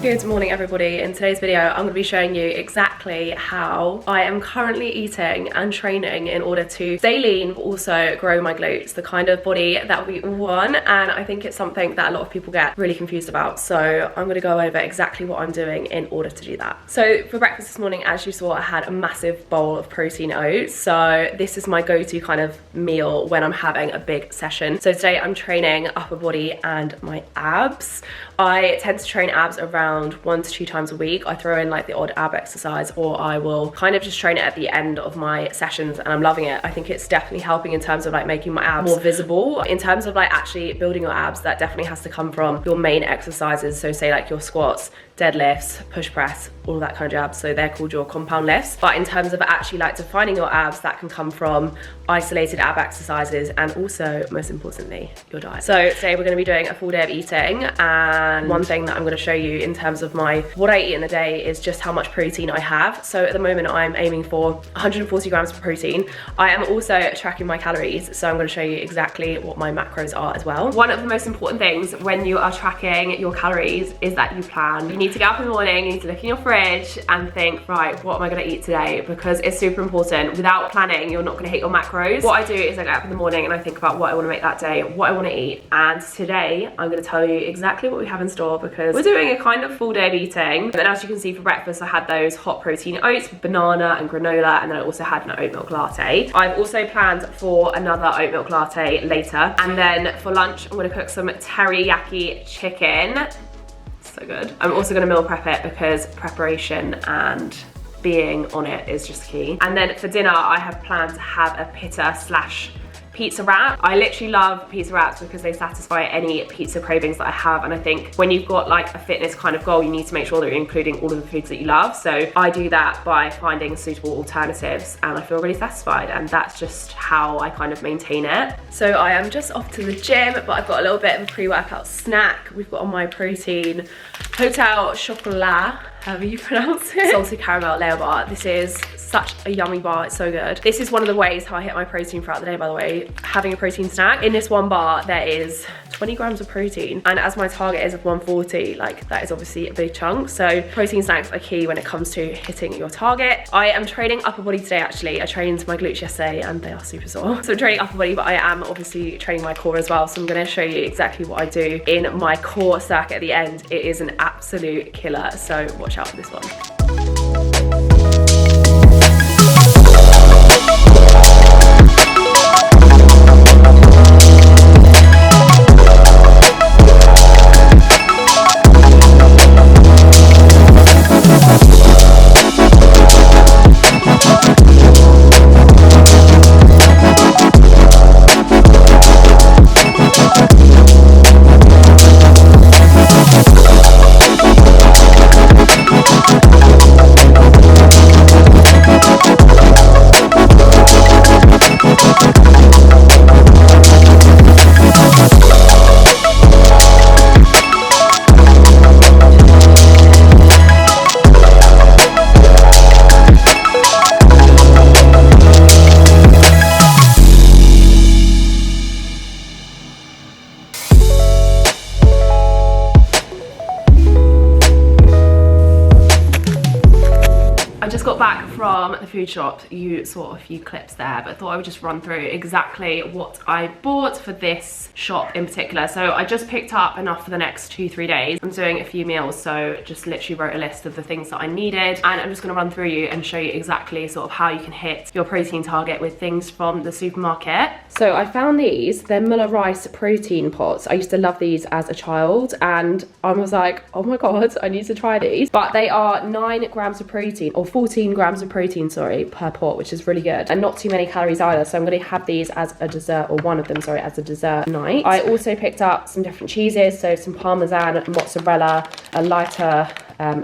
Good morning everybody. In today's video I'm going to be showing you exactly how I am currently eating and training in order to stay lean but also grow my glutes, the kind of body that we all want, and I think it's something that a lot of people get really confused about, so I'm going to go over exactly what I'm doing in order to do that. So for breakfast this morning, as you saw, I had a massive bowl of protein oats, so this is my go-to kind of meal when I'm having a big session. So today I'm training upper body and my abs. I tend to train abs around 1 to 2 times a week. I throw in like the odd ab exercise, or I will kind of just train it at the end of my sessions, and I'm loving it. I think it's definitely helping in terms of like making my abs more visible. In terms of like actually building your abs, that definitely has to come from your main exercises. So say like your squats, deadlifts, push press, all of that kind of abs. So they're called your compound lifts. But in terms of actually like defining your abs, that can come from isolated ab exercises and also, most importantly, your diet. So today we're going to be doing a full day of eating, and one thing that I'm going to show you in terms of what I eat in a day is just how much protein I have. So at the moment I'm aiming for 140 grams of protein. I am also tracking my calories, so I'm going to show you exactly what my macros are as well. One of the most important things when you are tracking your calories is that you plan. You need to get up in the morning, you need to look in your fridge and think, right, what am I going to eat today? Because it's super important. Without planning, you're not going to hit your macros. What I do is I get up in the morning and I think about what I want to make that day, what I want to eat. And today I'm going to tell you exactly what we have in store, because we're doing a kind of full day of eating. And as you can see, for breakfast I had those hot protein oats with banana and granola, and then I also had an oat milk latte. I've also planned for another oat milk latte later, and then for lunch I'm going to cook some teriyaki chicken. So good. I'm also going to meal prep it because preparation and being on it is just key. And then for dinner I have planned to have a pita / pizza wrap. I literally love pizza wraps because they satisfy any pizza cravings that I have, and I think when you've got like a fitness kind of goal, you need to make sure that you're including all of the foods that you love. So I do that by finding suitable alternatives, and I feel really satisfied, and that's just how I kind of maintain it. So I am just off to the gym, but I've got a little bit of a pre-workout snack. We've got on my protein Hotel Chocolat, however you pronounce it, salted caramel layer bar. This is such a yummy bar, it's so good. This is one of the ways how I hit my protein throughout the day, by the way, having a protein snack. In this one bar there is 20 grams of protein, and as my target is of 140, like that is obviously a big chunk. So protein snacks are key when it comes to hitting your target. I am training upper body today actually. I trained my glutes yesterday and they are super sore. So I'm training upper body, but I am obviously training my core as well. So I'm gonna show you exactly what I do in my core circuit at the end. It is an absolute killer, so watch out for this one. From the food shop, you saw a few clips there, but I thought I would just run through exactly what I bought for this shop in particular. So I just picked up enough for the next 2-3 days. I'm doing a few meals, so just literally wrote a list of the things that I needed, and I'm just going to run through you and show you exactly sort of how you can hit your protein target with things from the supermarket. So I found these, they're Muller rice protein pots. I used to love these as a child, and I was like, oh my god, I need to try these. But they are 9 grams of protein, or 14 grams of protein, sorry, per pot, which is really good, and not too many calories either. So I'm going to have these as a dessert, or one of them, sorry, as a dessert night. I also picked up some different cheeses, so some Parmesan, mozzarella, a lighter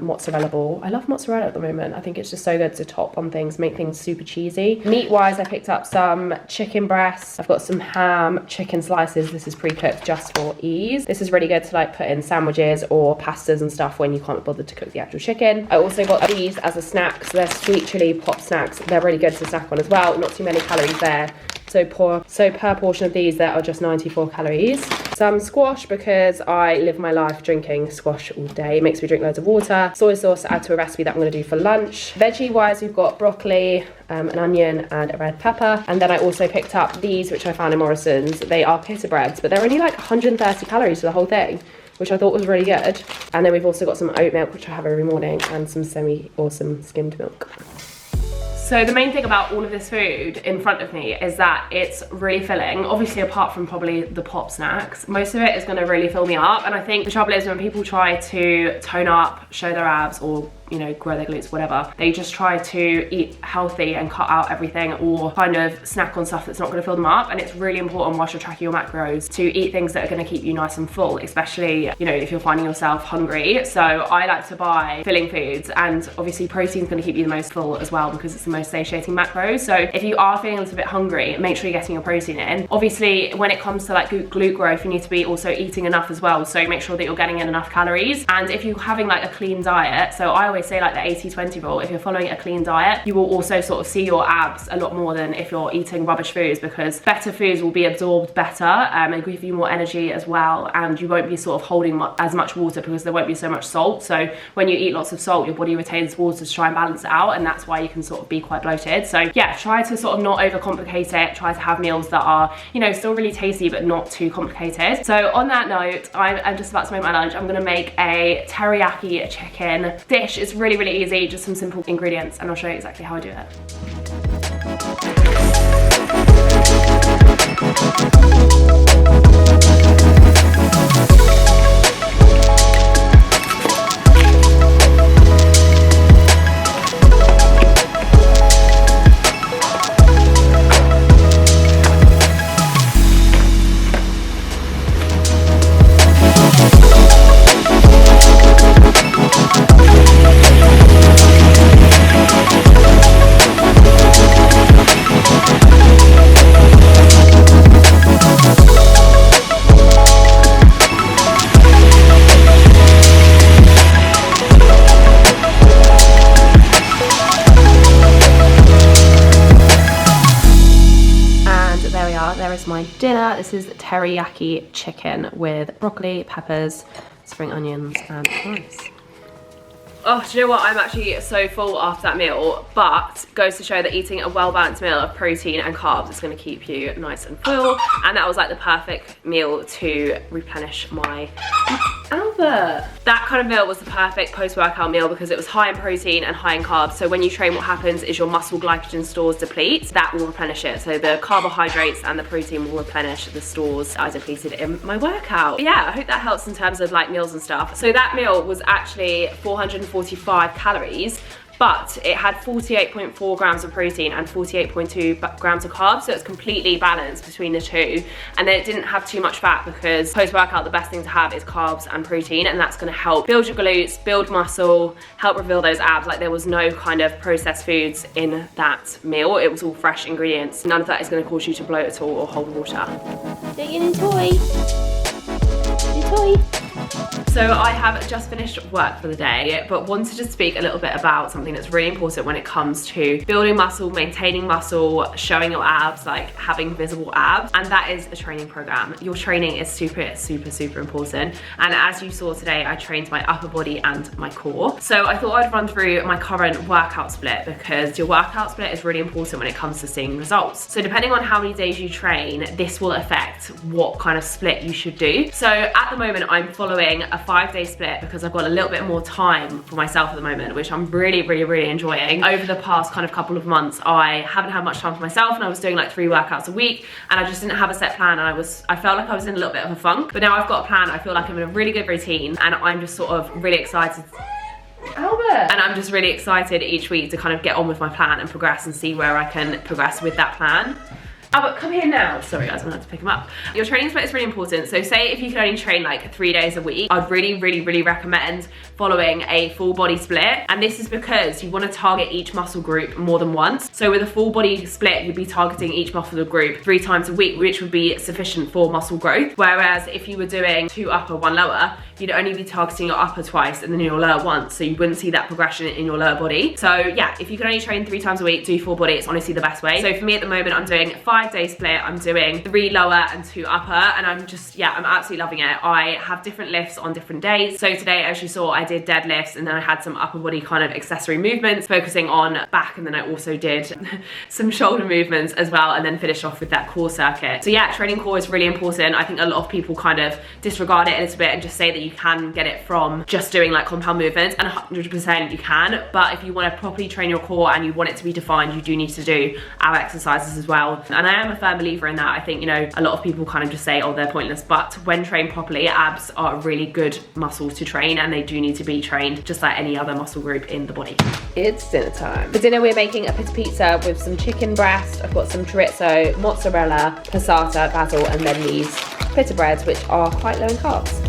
mozzarella ball. I love mozzarella at the moment. I think it's just so good to top on things, make things super cheesy. Meat wise, I picked up some chicken breasts. I've got some ham, chicken slices. This is pre-cooked just for ease. This is really good to like put in sandwiches or pastas and stuff when you can't bother to cook the actual chicken. I also got these as a snack. So they're sweet chili pop snacks. They're really good to snack on as well. Not too many calories there. So per portion of these, there are just 94 calories. Some squash because I live my life drinking squash all day. It makes me drink loads of water. Soy sauce to add to a recipe that I'm going to do for lunch. Veggie wise, we've got broccoli, an onion and a red pepper. And then I also picked up these, which I found in Morrison's. They are pita breads, but they're only like 130 calories for the whole thing, which I thought was really good. And then we've also got some oat milk, which I have every morning, and some semi-awesome skimmed milk. So the main thing about all of this food in front of me is that it's really filling. Obviously, apart from probably the pop snacks, most of it is gonna really fill me up. And I think the trouble is when people try to tone up, show their abs, or you know, grow their glutes, whatever, they just try to eat healthy and cut out everything, or kind of snack on stuff that's not going to fill them up. And it's really important whilst you're tracking your macros to eat things that are going to keep you nice and full, especially, you know, if you're finding yourself hungry. So I like to buy filling foods, and obviously protein is going to keep you the most full as well because it's the most satiating macros. So if you are feeling a little bit hungry, make sure you're getting your protein in. Obviously, when it comes to like glute growth, you need to be also eating enough as well. So make sure that you're getting in enough calories. And if you're having like a clean diet, so I always say like the 80-20 rule, if you're following a clean diet, you will also sort of see your abs a lot more than if you're eating rubbish foods, because better foods will be absorbed better and give you more energy as well, and you won't be sort of holding as much water because there won't be so much salt. So when you eat lots of salt, your body retains water to try and balance it out, and that's why you can sort of be quite bloated. So yeah, try to sort of not overcomplicate it. Try to have meals that are, you know, still really tasty but not too complicated. So on that note, I'm just about to make my lunch. I'm gonna make a teriyaki chicken dish. It's really, really easy, just some simple ingredients, and I'll show you exactly how I do it. My dinner. This is teriyaki chicken with broccoli, peppers, spring onions and rice. Oh, do you know what? I'm actually so full after that meal, but goes to show that eating a well-balanced meal of protein and carbs is going to keep you nice and full. And that was like the perfect meal to replenish my... Albert! That kind of meal was the perfect post-workout meal because it was high in protein and high in carbs. So when you train, what happens is your muscle glycogen stores deplete. That will replenish it. So the carbohydrates and the protein will replenish the stores that I depleted in my workout. But yeah, I hope that helps in terms of like meals and stuff. So that meal was actually 445 calories, but it had 48.4 grams of protein and 48.2 grams of carbs, so it's completely balanced between the two. And then it didn't have too much fat because post-workout the best thing to have is carbs and protein, and that's going to help build your glutes, build muscle, help reveal those abs. Like there was no kind of processed foods in that meal. It was all fresh ingredients. None of that is going to cause you to bloat at all or hold water. Take it in toy. So I have just finished work for the day, but wanted to speak a little bit about something that's really important when it comes to building muscle, maintaining muscle, showing your abs, like having visible abs, and that is a training program. Your training is super, super, super important. And as you saw today, I trained my upper body and my core. So I thought I'd run through my current workout split because your workout split is really important when it comes to seeing results. So depending on how many days you train, this will affect what kind of split you should do. So at the moment, I'm following a 5-day split because I've got a little bit more time for myself at the moment, which I'm really, really, really enjoying. Over the past kind of couple of months, I haven't had much time for myself, and I was doing like 3 workouts a week, and I just didn't have a set plan, and I felt like I was in a little bit of a funk. But now I've got a plan. I feel like I'm in a really good routine, and I'm just sort of really excited. Albert! And I'm just really excited each week to kind of get on with my plan and progress and see where I can progress with that plan. Albert, come here now. Sorry guys, I'm gonna have to pick him up. Your training split is really important. So say if you can only train like 3 days a week, I'd really, really, really recommend following a full body split. And this is because you wanna target each muscle group more than once. So with a full body split, you'd be targeting each muscle group 3 times a week, which would be sufficient for muscle growth. Whereas if you were doing 2 upper, 1 lower, you'd only be targeting your upper twice and then your lower once. So you wouldn't see that progression in your lower body. So yeah, if you can only train 3 times a week, do full body. It's honestly the best way. So for me at the moment, I'm doing 5 5-day split. I'm doing 3 lower and 2 upper, and I'm just, yeah, I'm absolutely loving it. I have different lifts on different days. So today, as you saw, I did deadlifts, and then I had some upper body kind of accessory movements, focusing on back, and then I also did some shoulder movements as well, and then finished off with that core circuit. So yeah, training core is really important. I think a lot of people kind of disregard it a little bit and just say that you can get it from just doing like compound movements, and 100% you can, but if you want to properly train your core and you want it to be defined, you do need to do ab exercises as well. And I am a firm believer in that. I think, you know, a lot of people kind of just say, oh, they're pointless, but when trained properly, abs are a really good muscle to train, and they do need to be trained just like any other muscle group in the body. It's dinner time. For dinner, we're making a pizza with some chicken breast. I've got some chorizo, mozzarella, passata, basil, and then these pita breads, which are quite low in carbs.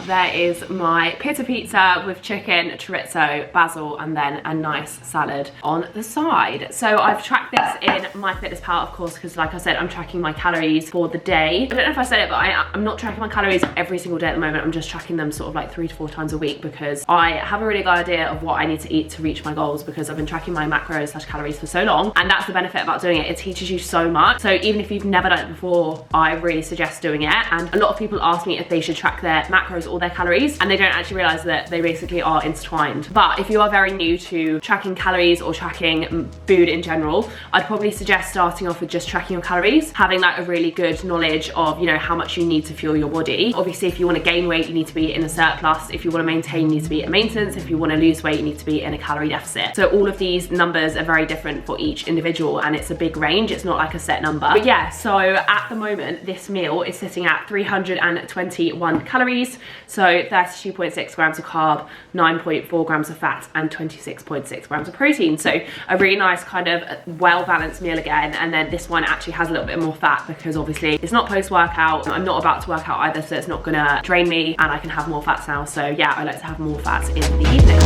There is my pizza with chicken, chorizo, basil, and then a nice salad on the side. So I've tracked this in MyFitnessPal, of course, because like I said, I'm tracking my calories for the day. I don't know if I said it, but I'm not tracking my calories every single day at the moment. I'm just tracking them sort of like 3 to 4 times a week, because I have a really good idea of what I need to eat to reach my goals, because I've been tracking my macros / calories for so long, and that's the benefit about doing it. It teaches you so much. So even if you've never done it before, I really suggest doing it. And a lot of people ask me if they should track their macros or their calories, and they don't actually realize that they basically are intertwined. But if you are very new to tracking calories or tracking food in general, I'd probably suggest starting off with just tracking your calories, having like a really good knowledge of, you know, how much you need to fuel your body. Obviously, if you want to gain weight, you need to be in a surplus. If you want to maintain, you need to be at maintenance. If you want to lose weight, you need to be in a calorie deficit. So all of these numbers are very different for each individual, and it's a big range. It's not like a set number. But yeah, so at the moment, this meal is sitting at 321 calories. So 32.6 grams of carb, 9.4 grams of fat, and 26.6 grams of protein. So a really nice kind of well-balanced meal again. And then this one actually has a little bit more fat, because obviously it's not post-workout. I'm not about to work out either, so it's not gonna drain me, and I can have more fats now. So yeah, I like to have more fats in the evening.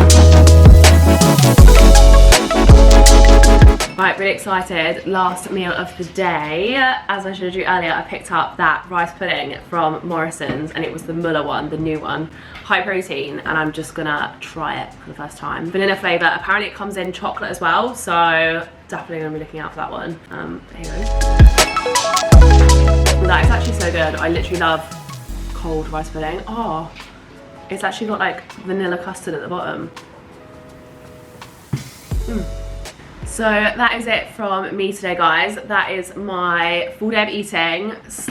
Right, really excited. Last meal of the day. As I showed you earlier, I picked up that rice pudding from Morrison's, and it was the Muller one, the new one. High protein, and I'm just gonna try it for the first time. Vanilla flavour. Apparently it comes in chocolate as well, so definitely gonna be looking out for that one. Here it is. That is actually so good. I literally love cold rice pudding. Oh, it's actually got like vanilla custard at the bottom. So that is it from me today, guys. That is my full day of eating /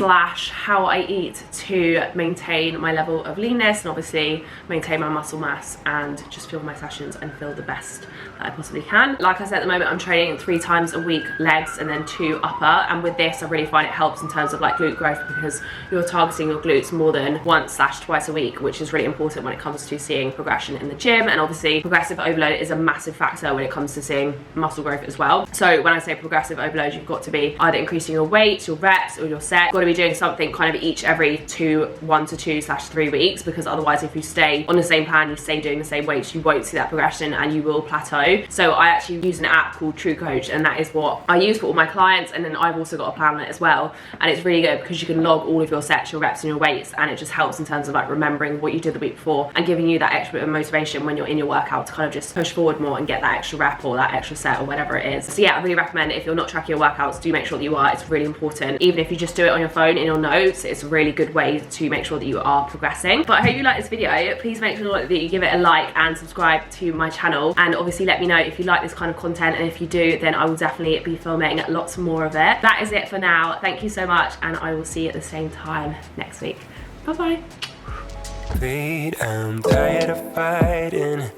how I eat to maintain my level of leanness, and obviously maintain my muscle mass and just fill my sessions and feel the best that I possibly can. Like I said, at the moment I'm training 3 times a week legs and then 2 upper, and with this I really find it helps in terms of like glute growth, because you're targeting your glutes more than once / twice a week, which is really important when it comes to seeing progression in the gym. And obviously progressive overload is a massive factor when it comes to seeing muscle growth as well. So when I say progressive overload, you've got to be either increasing your weights, your reps, or your set. You've got to be doing something kind of each every 1 to 2 / 3 weeks, because otherwise if you stay on the same plan, you stay doing the same weights, you won't see that progression and you will plateau. So I actually use an app called True Coach, and that is what I use for all my clients, and then I've also got a plan on it as well, and it's really good because you can log all of your sets, your reps, and your weights, and it just helps in terms of like remembering what you did the week before and giving you that extra bit of motivation when you're in your workout to kind of just push forward more and get that extra rep or that extra set or whatever it is. So yeah, I really recommend it. If you're not tracking your workouts, do make sure that you are. It's really important. Even if you just do it on your phone in your notes, it's a really good way to make sure that you are progressing. But I hope you like this video. Please make sure that you give it a like and subscribe to my channel, and obviously let me know if you like this kind of content, and if you do, then I will definitely be filming lots more of it. That is it for now. Thank you so much, and I will see you at the same time next week. Bye bye. I'm tired of fighting,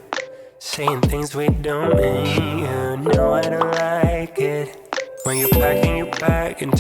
saying things we don't mean. You know I don't like it when you're packing your bag and